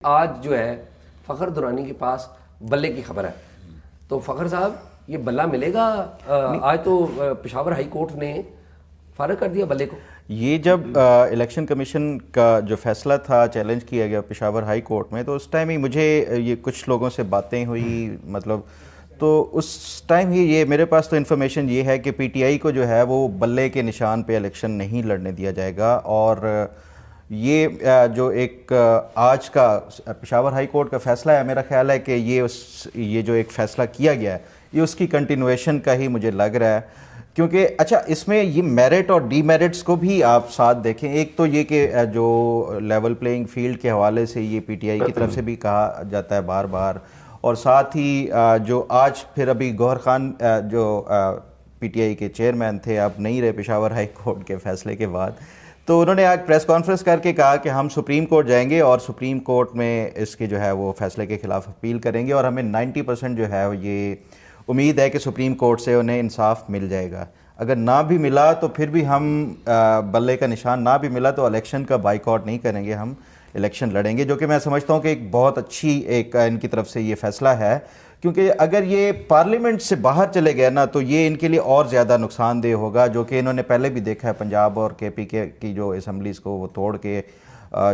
آج جو ہے فخر درانی کے پاس بلے کی خبر ہے، تو فخر صاحب یہ بلہ ملے گا؟ آج تو پشاور ہائی کورٹ نے فارغ کر دیا بلے کو۔ یہ جب الیکشن کمیشن کا جو فیصلہ تھا چیلنج کیا گیا پشاور ہائی کورٹ میں، تو اس ٹائم ہی مجھے یہ کچھ لوگوں سے باتیں ہوئی، مطلب تو اس ٹائم ہی یہ میرے پاس تو انفارمیشن یہ ہے کہ پی ٹی آئی کو جو ہے وہ بلے کے نشان پہ الیکشن نہیں لڑنے دیا جائے گا، اور یہ جو ایک آج کا پشاور ہائی کورٹ کا فیصلہ ہے، میرا خیال ہے کہ یہ جو ایک فیصلہ کیا گیا ہے یہ اس کی کنٹینویشن کا ہی مجھے لگ رہا ہے، کیونکہ اچھا اس میں یہ میرٹ اور ڈی میرٹس کو بھی آپ ساتھ دیکھیں۔ ایک تو یہ کہ جو لیول پلینگ فیلڈ کے حوالے سے یہ پی ٹی آئی کی طرف سے بھی کہا جاتا ہے بار بار، اور ساتھ ہی جو آج پھر ابھی گوہر خان جو پی ٹی آئی کے چیئرمین تھے، اب نہیں رہے پشاور ہائی کورٹ کے فیصلے کے بعد، تو انہوں نے آج پریس کانفرنس کر کے کہا کہ ہم سپریم کورٹ جائیں گے اور سپریم کورٹ میں اس کے جو ہے وہ فیصلے کے خلاف اپیل کریں گے، اور ہمیں 90% جو ہے یہ امید ہے کہ سپریم کورٹ سے انہیں انصاف مل جائے گا۔ اگر نہ بھی ملا تو پھر بھی ہم بلے کا نشان نہ بھی ملا تو الیکشن کا بائیکاٹ نہیں کریں گے، ہم الیکشن لڑیں گے، جو کہ میں سمجھتا ہوں کہ ایک بہت اچھی ایک ان کی طرف سے یہ فیصلہ ہے، کیونکہ اگر یہ پارلیمنٹ سے باہر چلے گئے نا تو یہ ان کے لیے اور زیادہ نقصان دہ ہوگا، جو کہ انہوں نے پہلے بھی دیکھا ہے پنجاب اور کے پی کے کی جو اسمبلیز کو وہ توڑ کے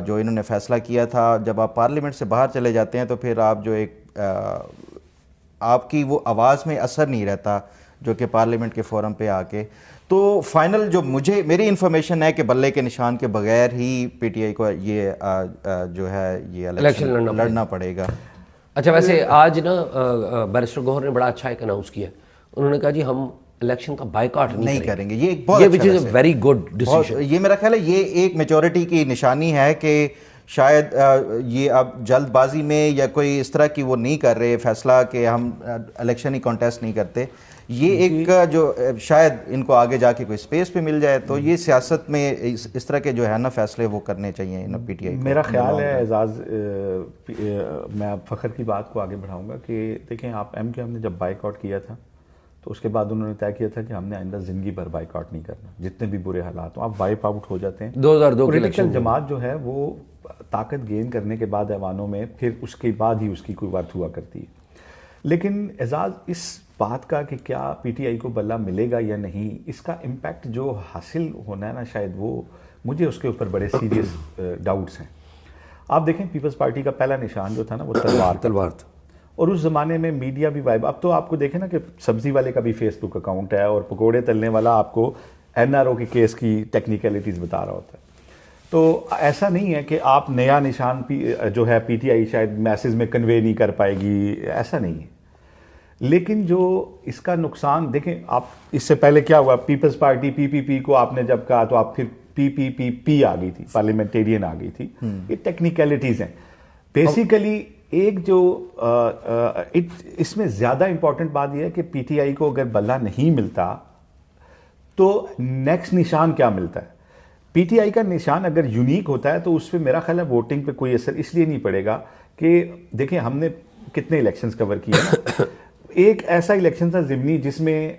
جو انہوں نے فیصلہ کیا تھا۔ جب آپ پارلیمنٹ سے باہر چلے جاتے ہیں تو پھر آپ جو ایک آپ کی وہ آواز میں اثر نہیں رہتا جو کہ پارلیمنٹ کے فورم پہ آ کے، تو فائنل جو میری انفارمیشن ہے کہ بلے کے نشان کے بغیر ہی پی ٹی آئی کو یہ جو ہے یہ الیکشن لڑنا پڑے گا۔ اچھا ویسے آج نا بیرسٹر گوہر نے بڑا اچھا ایک اناؤنس کیا، انہوں نے کہا جی ہم الیکشن کا بائیکاٹ نہیں کریں گے، یہ ایک بہت وچ از اے ویری گڈ ڈیسیژن۔ یہ میرا خیال ہے یہ ایک میچورٹی کی نشانی ہے کہ شاید یہ اب جلد بازی میں یا کوئی اس طرح کی وہ نہیں کر رہے فیصلہ کہ ہم الیکشن ہی کانٹیسٹ نہیں کرتے، یہ ایک جو شاید ان کو آگے جا کے کوئی سپیس پہ مل جائے، تو یہ سیاست میں اس طرح کے جو ہے نا فیصلے وہ کرنے چاہیے پی ٹی آئی کو۔ میرا خیال ہے اعزاز، میں اب فخر کی بات کو آگے بڑھاؤں گا کہ دیکھیں آپ ایم کیو ایم نے جب بائیک آؤٹ کیا تھا تو اس کے بعد انہوں نے طے کیا تھا کہ ہم نے آئندہ زندگی بھر بائیک آؤٹ نہیں کرنا، جتنے بھی برے حالات ہوں آپ بائیک آؤٹ ہو جاتے ہیں۔ 2002 کی پولیٹیکل جماعت جو ہے وہ طاقت گین کرنے کے بعد ایوانوں میں پھر اس کے بعد ہی اس کی کوئی ورت ہوا کرتی ہے، لیکن اعزاز اس بات کا کہ کیا پی ٹی آئی کو بلہ ملے گا یا نہیں، اس کا امپیکٹ جو حاصل ہونا ہے نا، شاید وہ مجھے اس کے اوپر بڑے سیریس ڈاؤٹس ہیں۔ آپ دیکھیں پیپلز پارٹی کا پہلا نشان جو تھا نا وہ تلوار تھا، اور اس زمانے میں میڈیا بھی وائب، اب تو آپ کو دیکھیں نا کہ سبزی والے کا بھی فیس بک اکاؤنٹ ہے اور پکوڑے تلنے والا آپ کو این آر او کے کیس کی ٹیکنیکلٹیز بتا رہا ہوتا ہے، تو ایسا نہیں ہے کہ آپ نیا نشان جو ہے پی ٹی آئی شاید میسز میں کنوے نہیں کر پائے گی، ایسا نہیں ہے، لیکن جو اس کا نقصان دیکھیں آپ اس سے پہلے کیا ہوا، پیپلز پارٹی پی پی پی کو آپ نے جب کہا تو آپ پھر پی پی پی پی آ گئی تھی، پارلیمنٹیرین آ گئی تھی، یہ ٹیکنیکلٹیز ہیں بیسیکلی۔ ایک جو اس میں زیادہ امپورٹنٹ بات یہ ہے کہ پی ٹی آئی کو اگر بلہ نہیں ملتا تو نیکسٹ نشان کیا ملتا ہے۔ پی ٹی آئی کا نشان اگر یونیک ہوتا ہے تو اس پہ میرا خیال ہے ووٹنگ پہ کوئی اثر اس لیے نہیں پڑے گا کہ دیکھیں ہم نے کتنے الیکشنز کور کیے ہیں، ایک ایسا الیکشن تھا ضمنی جس میں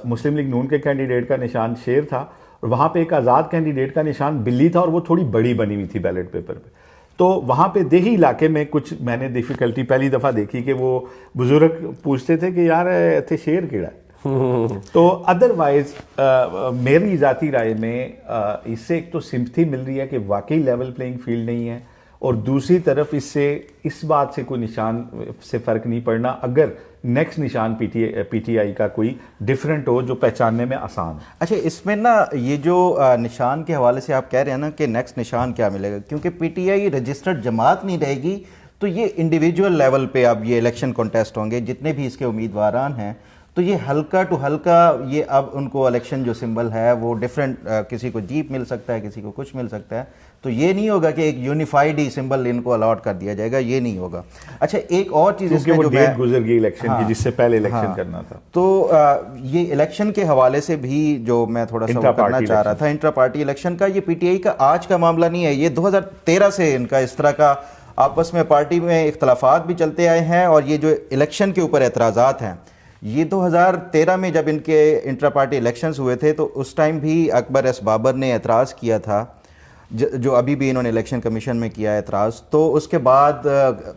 مسلم لیگ نون کے کینڈیڈیٹ کا نشان شیر تھا، اور وہاں پہ ایک آزاد کینڈیڈیٹ کا نشان بلی تھا، اور وہ تھوڑی بڑی بنی ہوئی تھی بیلٹ پیپر پہ، تو وہاں پہ دیہی علاقے میں کچھ میں نے ڈیفیکلٹی پہلی دفعہ دیکھی کہ وہ بزرگ پوچھتے تھے کہ یار اتنے شیر کیڑا ہے، تو ادروائز میری ذاتی رائے میں اس سے ایک تو سمپتھی مل رہی ہے کہ واقعی لیول پلینگ فیلڈ نہیں ہے، اور دوسری طرف اس بات سے کوئی نشان سے فرق نہیں پڑنا اگر نیکسٹ نشان پی ٹی آئی کا کوئی ڈیفرنٹ ہو جو پہچاننے میں آسان ہے۔ اچھا اس میں نا یہ جو نشان کے حوالے سے آپ کہہ رہے ہیں نا کہ نیکسٹ نشان کیا ملے گا، کیونکہ پی ٹی آئی رجسٹرڈ جماعت نہیں رہے گی تو یہ انڈیویجول لیول پہ اب یہ الیکشن کانٹیسٹ ہوں گے، جتنے بھی اس کے امیدواران ہیں، تو یہ ہلکا ٹو ہلکا یہ اب ان کو الیکشن جو سمبل ہے وہ ڈیفرنٹ، کسی کو جیپ مل سکتا ہے، کسی کو کچھ مل سکتا ہے، تو یہ نہیں ہوگا کہ ایک یونیفائڈ ہی سمبل ان کو الاٹ کر دیا جائے گا، یہ نہیں ہوگا۔ اچھا ایک اور چیز اس میں جو ڈیٹ گزر گئی الیکشن کی جس سے پہلے الیکشن کرنا تھا، تو یہ الیکشن کے حوالے سے بھی جو میں تھوڑا سا کرنا چاہ رہا تھا، انٹرا پارٹی الیکشن کا، یہ پی ٹی آئی کا آج کا معاملہ نہیں ہے، یہ 2013 سے ان کا اس طرح کا آپس میں پارٹی میں اختلافات بھی چلتے آئے ہیں، اور یہ جو الیکشن کے اوپر اعتراضات ہیں یہ 2013 میں جب ان کے انٹرا پارٹی الیکشنز ہوئے تھے تو اس ٹائم بھی اکبر ایس بابر نے اعتراض کیا تھا جو ابھی بھی انہوں نے الیکشن کمیشن میں کیا اعتراض، تو اس کے بعد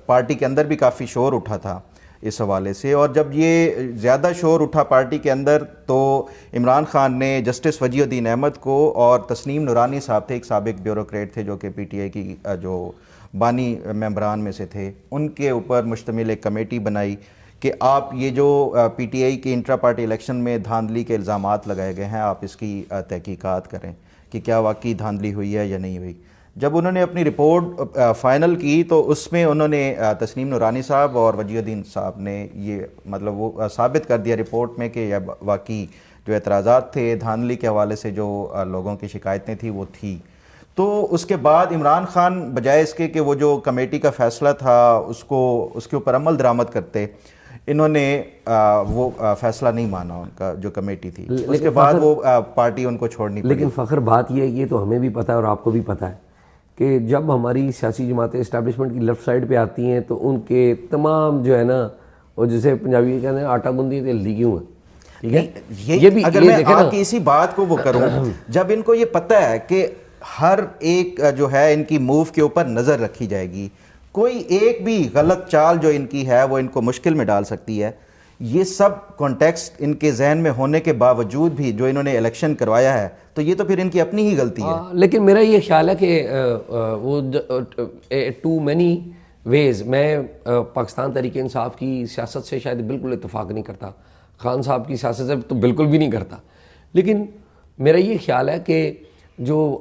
پارٹی کے اندر بھی کافی شور اٹھا تھا اس حوالے سے. اور جب یہ زیادہ شور اٹھا پارٹی کے اندر تو عمران خان نے جسٹس وجیہ الدین احمد کو اور تسنیم نورانی صاحب تھے، ایک سابق بیوروکریٹ تھے جو کہ پی ٹی آئی کی جو بانی ممبران میں سے تھے، ان کے اوپر مشتمل ایک کمیٹی بنائی کہ آپ یہ جو پی ٹی آئی کے انٹرا پارٹی الیکشن میں دھاندلی کے الزامات لگائے گئے ہیں، آپ اس کی تحقیقات کریں کہ کیا واقعی دھاندلی ہوئی ہے یا نہیں ہوئی. جب انہوں نے اپنی رپورٹ فائنل کی تو اس میں انہوں نے تسنیم نورانی صاحب اور وجیہ الدین صاحب نے یہ مطلب وہ ثابت کر دیا رپورٹ میں کہ یہ واقعی جو اعتراضات تھے دھاندلی کے حوالے سے جو لوگوں کی شکایتیں تھیں وہ تھی. تو اس کے بعد عمران خان بجائے اس کے کہ وہ جو کمیٹی کا فیصلہ تھا اس کے اوپر عمل درآمد کرتے، انہوں نے وہ فیصلہ نہیں مانا ان کا جو کمیٹی تھی. اس کے بعد وہ پارٹی ان کو چھوڑنی پڑی. لیکن فخر بات یہ تو ہمیں بھی پتہ ہے اور آپ کو بھی پتہ ہے کہ جب ہماری سیاسی جماعتیں اسٹیبلشمنٹ کی لیفٹ سائڈ پہ آتی ہیں تو ان کے تمام جو ہے نا وہ جسے پنجابی کہتے ہیں آٹا گوندی تے ہلدی کیوں ہے. ٹھیک ہے، یہ بھی اگر میں آپ کی اسی بات کو وہ کروں، جب ان کو یہ پتہ ہے کہ ہر ایک جو ہے ان کی موو کے اوپر نظر رکھی جائے گی، کوئی ایک بھی غلط چال جو ان کی ہے وہ ان کو مشکل میں ڈال سکتی ہے، یہ سب کانٹیکسٹ ان کے ذہن میں ہونے کے باوجود بھی جو انہوں نے الیکشن کروایا ہے تو یہ تو پھر ان کی اپنی ہی غلطی ہے. لیکن میرا یہ خیال ہے کہ وہ ٹو مینی ویز، میں پاکستان تحریک انصاف کی سیاست سے شاید بالکل اتفاق نہیں کرتا، خان صاحب کی سیاست سے تو بالکل بھی نہیں کرتا، لیکن میرا یہ خیال ہے کہ جو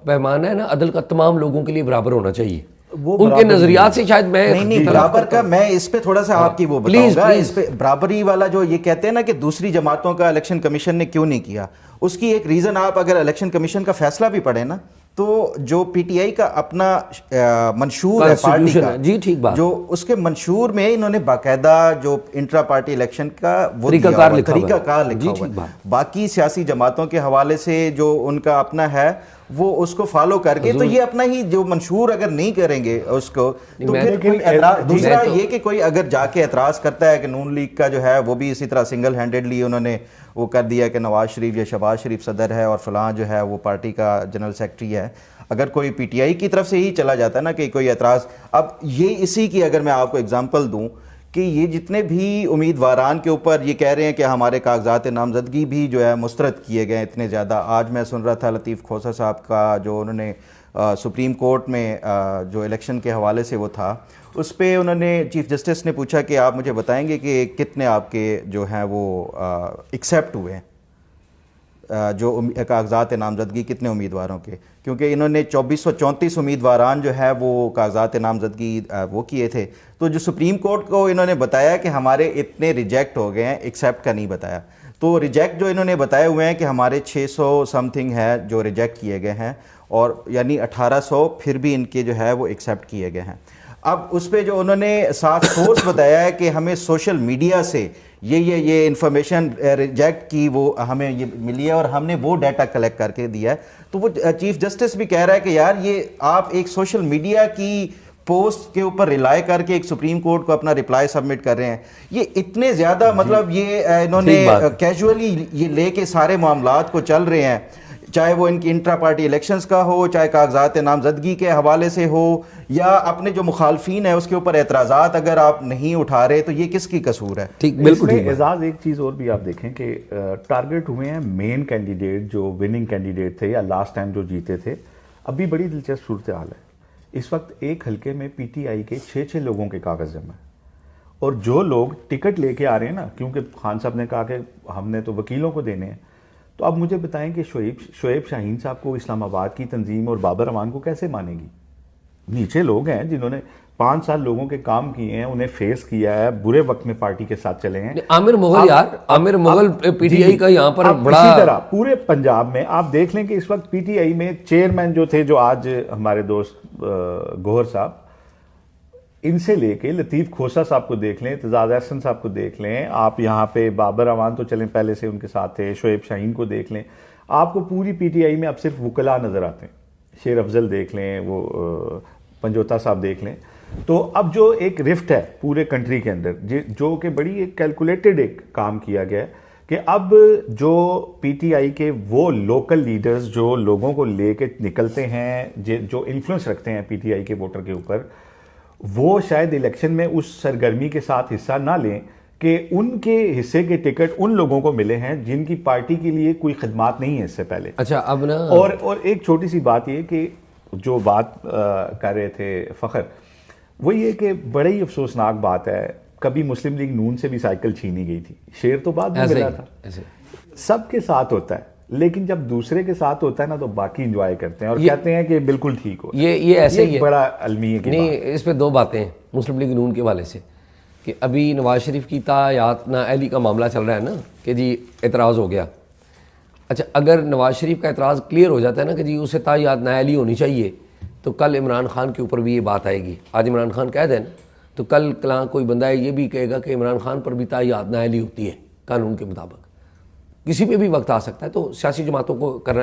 پیمانہ ہے نا عدل کا تمام لوگوں کے لیے برابر ہونا چاہیے. ان کے نظریات سے شاید میں نہیں برابر کا میں اس پہ تھوڑا سا آپ کی وہ بتاؤں گا. اس پہ برابری والا جو یہ کہتے ہیں نا کہ دوسری جماعتوں کا الیکشن کمیشن نے کیوں نہیں کیا، اس کی ایک ریزن آپ اگر الیکشن کمیشن کا فیصلہ بھی پڑھیں نا تو جو پی ٹی آئی کا اپنا منشور ہے پارٹی کا، جی ٹھیک بات، جو اس کے منشور میں انہوں نے باقاعدہ جو انٹرا پارٹی الیکشن کا وہ طریقہ کار لکھا ہوا ہے. باقی سیاسی جماعتوں کے حوالے سے جو ان کا اپنا ہے وہ اس کو فالو کر کے، تو یہ اپنا ہی جو منشور اگر نہیں کریں گے اس کو تو پھر کوئی دوسرا یہ کہ کوئی اگر جا کے اعتراض کرتا ہے کہ نون لیگ کا جو ہے وہ بھی اسی طرح سنگل ہینڈڈلی انہوں نے وہ کر دیا کہ نواز شریف یا شہباز شریف صدر ہے اور فلاں جو ہے وہ پارٹی کا جنرل سیکرٹری ہے، اگر کوئی پی ٹی آئی کی طرف سے ہی چلا جاتا ہے نا کہ کوئی اعتراض. اب یہ اسی کی اگر میں آپ کو اگزامپل دوں کہ یہ جتنے بھی امیدواران کے اوپر یہ کہہ رہے ہیں کہ ہمارے کاغذات نامزدگی بھی جو ہے مسترد کیے گئے اتنے زیادہ. آج میں سن رہا تھا لطیف کھوسہ صاحب کا جو انہوں نے سپریم کورٹ میں جو الیکشن کے حوالے سے وہ تھا، اس پہ انہوں نے چیف جسٹس نے پوچھا کہ آپ مجھے بتائیں گے کہ کتنے آپ کے جو ہیں وہ ایکسیپٹ ہوئے ہیں، جو کاغذات نامزدگی کتنے امیدواروں کے، کیونکہ انہوں نے 2434 امیدواران جو ہے وہ کاغذات نامزدگی وہ کیے تھے. تو جو سپریم کورٹ کو انہوں نے بتایا کہ ہمارے اتنے ریجیکٹ ہو گئے ہیں، ایکسیپٹ کا نہیں بتایا. تو ریجیکٹ جو انہوں نے بتائے ہوئے ہیں کہ ہمارے 600 سم تھنگ ہے جو ریجیکٹ کیے گئے ہیں، اور یعنی 1800 پھر بھی ان کے جو ہے وہ ایکسیپٹ کیے گئے ہیں. اب اس پہ جو انہوں نے صاف سورس بتایا ہے کہ ہمیں سوشل میڈیا سے یہ انفارمیشن ریجیکٹ کی وہ ہمیں یہ ملی ہے اور ہم نے وہ ڈیٹا کلیکٹ کر کے دیا ہے. تو وہ چیف جسٹس بھی کہہ رہا ہے کہ یار یہ آپ ایک سوشل میڈیا کی پوسٹ کے اوپر ریلائی کر کے ایک سپریم کورٹ کو اپنا رپلائی سبمٹ کر رہے ہیں. یہ اتنے زیادہ مطلب یہ انہوں نے کیجولی یہ لے کے سارے معاملات کو چل رہے ہیں، چاہے وہ ان کی انٹرا پارٹی الیکشنز کا ہو، چاہے کاغذات نامزدگی کے حوالے سے ہو، یا اپنے جو مخالفین ہیں اس کے اوپر اعتراضات اگر آپ نہیں اٹھا رہے تو یہ کس کی قصور ہے؟ ٹھیک بالکل ٹھیک. اعزاز ایک چیز اور بھی آپ دیکھیں کہ ٹارگٹ ہوئے ہیں مین کینڈیڈیٹ جو وننگ کینڈیڈیٹ تھے یا لاسٹ ٹائم جو جیتے تھے. ابھی بڑی دلچسپ صورتحال ہے، اس وقت ایک حلقے میں پی ٹی آئی کے 6 لوگوں کے کاغذ جمع ہیں، اور جو لوگ ٹکٹ لے کے آ رہے ہیں نا، کیونکہ خان صاحب نے کہا کہ ہم نے تو وکیلوں کو دینے ہیں، تو اب مجھے بتائیں کہ شعیب شاہین صاحب کو اسلام آباد کی تنظیم اور بابر امان کو کیسے مانے گی؟ نیچے لوگ ہیں جنہوں نے 5 سال لوگوں کے کام کیے ہیں، انہیں فیس کیا ہے، برے وقت میں پارٹی کے ساتھ چلے ہیں. عامر مغل یار، عامر مغل پی ٹی آئی کا یہاں پر بڑا، اسی طرح پورے پنجاب میں آپ دیکھ لیں کہ اس وقت پی ٹی آئی میں چیئرمین جو تھے، جو آج ہمارے دوست گوہر صاحب، ان سے لے کے لطیف کھوسہ صاحب کو دیکھ لیں، اعتزاز احسن صاحب کو دیکھ لیں، آپ یہاں پہ بابر امان تو چلیں پہلے سے ان کے ساتھ تھے، شعیب شاہین کو دیکھ لیں، آپ کو پوری پی ٹی آئی میں اب صرف وکلاء نظر آتے ہیں. شیر افضل دیکھ لیں، وہ پنجوتا صاحب دیکھ لیں. تو اب جو ایک رفٹ ہے پورے کنٹری کے اندر، جو کہ بڑی ایک کیلکولیٹڈ ایک کام کیا گیا ہے کہ اب جو پی ٹی آئی کے وہ لوکل لیڈرز جو لوگوں کو لے کے نکلتے ہیں، جو انفلوئنس رکھتے ہیں پی ٹی آئی کے ووٹر کے اوپر، وہ شاید الیکشن میں اس سرگرمی کے ساتھ حصہ نہ لیں کہ ان کے حصے کے ٹکٹ ان لوگوں کو ملے ہیں جن کی پارٹی کے لیے کوئی خدمات نہیں ہے اس سے پہلے. اچھا اب نا اور ایک چھوٹی سی بات یہ کہ جو بات کر رہے تھے فخر، وہ یہ کہ بڑے ہی افسوسناک بات ہے، کبھی مسلم لیگ نون سے بھی سائیکل چھینی گئی تھی، شیئر تو بعد میں ملا تھا. سب کے ساتھ ہوتا ہے لیکن جب دوسرے کے ساتھ ہوتا ہے نا تو باقی انجوائے کرتے ہیں اور کہتے ہیں کہ بالکل ٹھیک ہو. یہ ایسے ہی ہے، بڑا المیہ کی نہیں اس پہ دو باتیں ہیں مسلم لیگ نون کے حوالے سے کہ ابھی نواز شریف کی تایات نااہلی کا معاملہ چل رہا ہے نا کہ جی اعتراض ہو گیا. اچھا اگر نواز شریف کا اعتراض کلیئر ہو جاتا ہے نا کہ جی اسے تایات نااہلی ہونی چاہیے تو کل عمران خان کے اوپر بھی یہ بات آئے گی. آج عمران خان کہہ دیں نا تو کل کلاں کوئی بندہ یہ بھی کہے گا کہ عمران خان پر بھی تایات نااہلی ہوتی ہے قانون کے مطابق، کسی پہ بھی وقت آ سکتا ہے. تو سیاسی جماعتوں کو کرنا